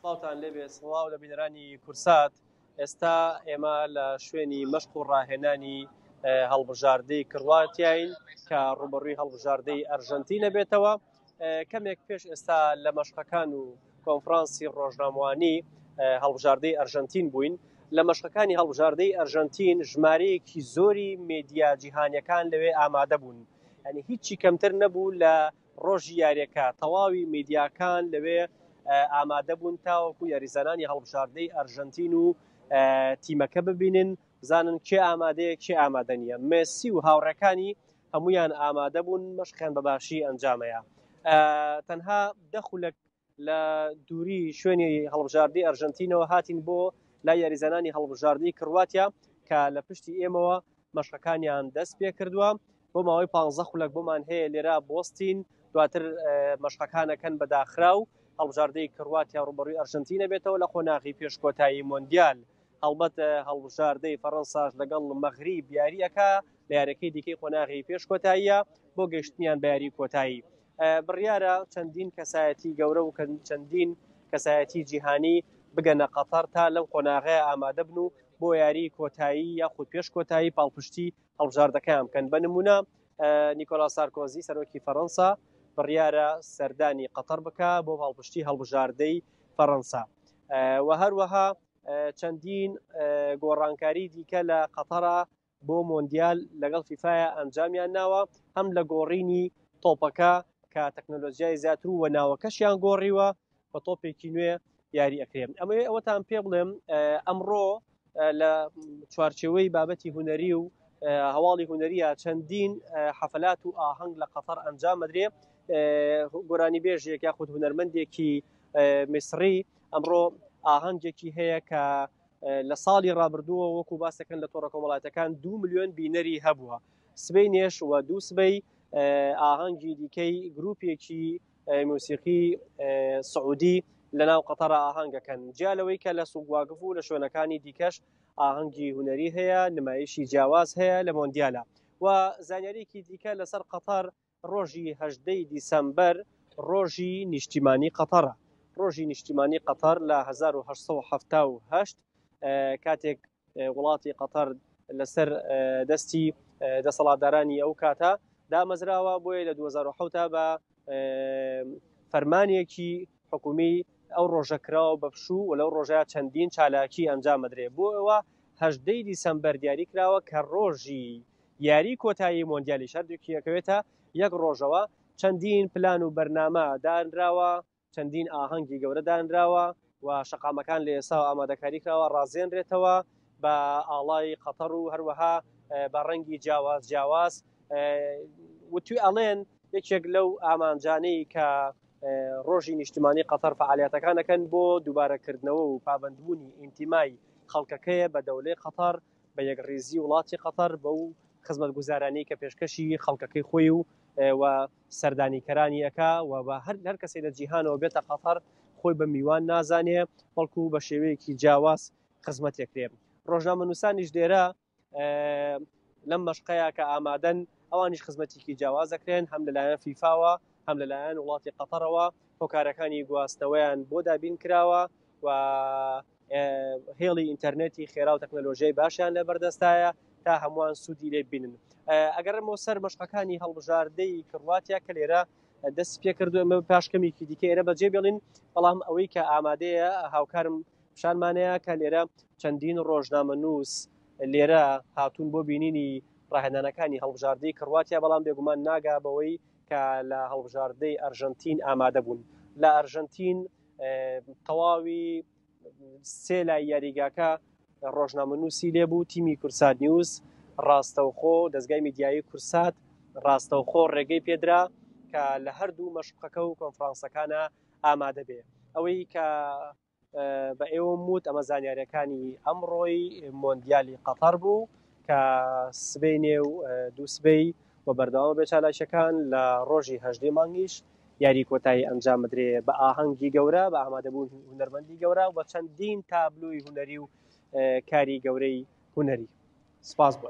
سڵاوتان لێبێ سڵاو لە بینەرانی کورسات. ئێستا ئێمە لە شوێنی مەشق و ڕاهێنانی هەڵبژاردەی کرواتیاین کە ڕوبەڕووی هەڵبژاردەی ئەرژەنتینە بێتەوە. کەمێک پێش ئێستا لە مەشقەکان و کۆنفرانسی ڕۆژنامەوانی هەڵبژاردەی ئەرژەنتین بووین. لە مەشقەکانی هەڵبژاردەی ئەرژەنتین ژمارەیەکی زۆری مێدیا جیهانیەکان لەوێ ئامادە بوون. ینی هیچی کەمتر نەبوو لە ڕۆژی یاریەکە. تەواوی میدیاکان لەوێ ئامادە بوون تاوەکو یاریزانانی هەڵبژاردەی ئەرژەنتین و تیمەکە ببینن، بزانن کێ ئامادەیە کێ ئامادە نییە. مێسی و هاوڕەکانی هەمویان ئامادە بوون، مەشقیان بەباشی ئەنجامەیە. تەنها دەخولک لە دووری شوێنی هەڵبژاردەی ئەرژەنتینەوە هاتین بۆ لای یاریزانانی هەڵبژاردەی کرواتیا کە لە پشتی ئێمەوە مەشقەکانیان دەست پێ کردووە. بۆ ماوەی 15 خولەک بۆمان هەیە لێرە بۆستین، دواتر مەشقەکانەکەن بەداخرا و هەڵبژاردەی کرواتیا ڕوبەڕووی ئەرژەنتینە بێتەوە لە خۆناغی پێشکۆتایی مۆندیال. هەڵبەت هەڵبژاردەی فەڕەنساش لەگەڵ مەغریب یاریەکە لە یاریەکەی دیکەی خۆناغی پێشکۆتاییە بۆ گەشتنیان بە یاری کۆتایی. بڕیارە چەندین کەسایەتی گەورە و چەندین کەسایەتی جیهانی بگەنە قەتەر تا لەم خۆناغەیە ئامادە بن و بۆ یاری کۆتایی یاخود پێش کۆتایی پاڵپشتی هەڵبژاردەکەیان بکەن. بە نمونە نیکۆلاس سارکۆزی سەرۆکی فەڕەنسا بڕیارە سەردانی قەتەر بکە بۆ پاڵپشتی هەڵبژاردەی فەڕەنسا. و هەروەها چەندین گۆڕانکاری دیکە لە قەتەرە بۆ مۆندیال لەگەڵ فیفاە ئەنجامیان ناوە، هەم لە گۆڕینی تۆپەکە کە تەکنۆلۆژیای زیاتر و ناوەکەشیان گۆڕیوە بە تۆپێکی نوێ یاری ئەکرێن. ئەوەتان پێ بڵێم ئەمڕۆ لە چوارچێوەی بابەتی هونەری و هەواڵی هونەریە چەندین حەفەلات و ئاهەنگ لە قەتەر ئەنجامەدرێ. گۆرانی بێژێک یاخود هونەرمەندێکی میسری ئەمڕۆ ئاهەنگێکی هەیە کە لە ساڵی ڕابردووە وەکو باسەکەن لە تۆڕە کۆمەڵاتەکان 2 ملیۆن بینەری هەبووە. سبەی نێش و دوو سبەی ئاهەنگی دیکەی گروپێکی موسیقی سعودی لەناو قەتەرە ئاهەنگەکەن. جیالەوەی کە لە سوگواگف و لە شوێنەکانی دیکەش ئاهەنگی هونەری هەیە، نمایشی جیاواز هەیە لە مۆندیالە. و زانیاریکی دیکە لەسەر قەتەر ڕۆژی 18 دیسەمبەر ڕۆژی نیشتیمانی قەتەرە. ڕۆژی نیشتیمانی قەتەر لە 1970 کاتێک وڵاتی قەتەر لەسەر دەستی دەسەڵاتدارانی ئەو کاتە دامەزراوە، بۆیە لە 2007 بە فەرمانێکی حکومی ئەو ڕۆژە کراوە بەپشوو و لەو ڕۆژە چەندین چالاکی ئەنجامەدرێ. بۆ ئەوە 18 دیسەمبەر دیاری کراوە کە ڕۆژی یاری کۆتایی مۆندیالی شاردێکیەکەوێتە یەک ڕۆژەوە. چەندین پلان و بەرنامە دانراوە، چەندین ئاهەنگی گەورە دانراوە و شەقامەکان لە ئێسا ئامادەکاری کراوە ڕازێنرێتەوە بە ئاڵای قەتەر و هەروەها بە ڕەنگی جیاواز. وتوی ئەڵێن یەکێک لەو ئامانجانەی کە ڕۆژی نیشتیمانی قەتەر فعالیەتەکانەکەن بۆ دووبارەکردنەوە و پابندبوونی ئینتیمای خەڵکەکەیە بە دەولەی قەتەر، بە یەکڕێزی وڵاتی قەتەر، بە و خزمەتگوزارانی کە پێشکەشی خەڵکەکەی خۆی و سەردانیکەرانی ئەکا و بە هەر کەسێک لە جیهانەوە بێتە قەتەر خۆی بە میوان نازانێ، بەڵکو بە شێوەیەکی جیاواز خزمەتێکرێ. ڕۆژنامەنووسانیش لێرە لەم مەشقەیە کە ئامادەن ئەوانیش خزمەتێکی جیاواز دەکرێن، هەم لەلایەن فیفاوە هەم لەلایەن وڵاتی قەتەرەوە هۆکارەکانی گواستنەوەیان بۆ دابین کراوە و هێڵی ئینتەرنێتی خێرا و تەکنۆلۆژیای باشیان لە بەردەستایە تا هەمووان سوودی لێ ببینن. ئەگەرمەوە سەر مەشقەکانی هەڵبژاردەی کرواتیا کە لێرە دەست پێ کردو، ئەمە پاشکەمێکی دیکە ئێرە بەجێ بێڵین، بەڵام ئەوەی کە ئامادەیە هاوکارم پیشانمانەیە کە لێرە چەندین ڕۆژنامەنووس لێرە هاتوون بۆ بینینی ڕاهێنانەکانی هەڵبژاردەی کرواتیا، بەڵام بێگومان ناگا بەوەی کە لە هەڵبژاردەی ئەرژەنتین ئامادە بوون. لە ئەرژەنتین تەواوی سێ لای یاریگاکە ڕۆژنامەنووسی لێبوو، تیمی کورسات نیوز، ڕاستەوخۆ دەستگای میدیایی کورسات، ڕاستەوخۆ ڕێگەی پێدرا کە لە هەردوو مەشقەکە و کۆنفرانسەکانە ئامادە بێ. ئەوەی کە بە ئێوە وت ئەمە زانیاریەکانی ئەمڕۆی مۆندیالی قەتەر بوو کە سبەی نێو دوو سبەی و بەردەوام بێ چالاشەکان لە ڕۆژی 18 مانگیش یاری کۆتایی ئەنجامدرێ بە ئاهەنگی گەورە، بە ئامادەبوون هونەرمەندی گەورە و بە چەندین تابلوی هونەری و کاری گەورەی هونەری. سپاس بۆ.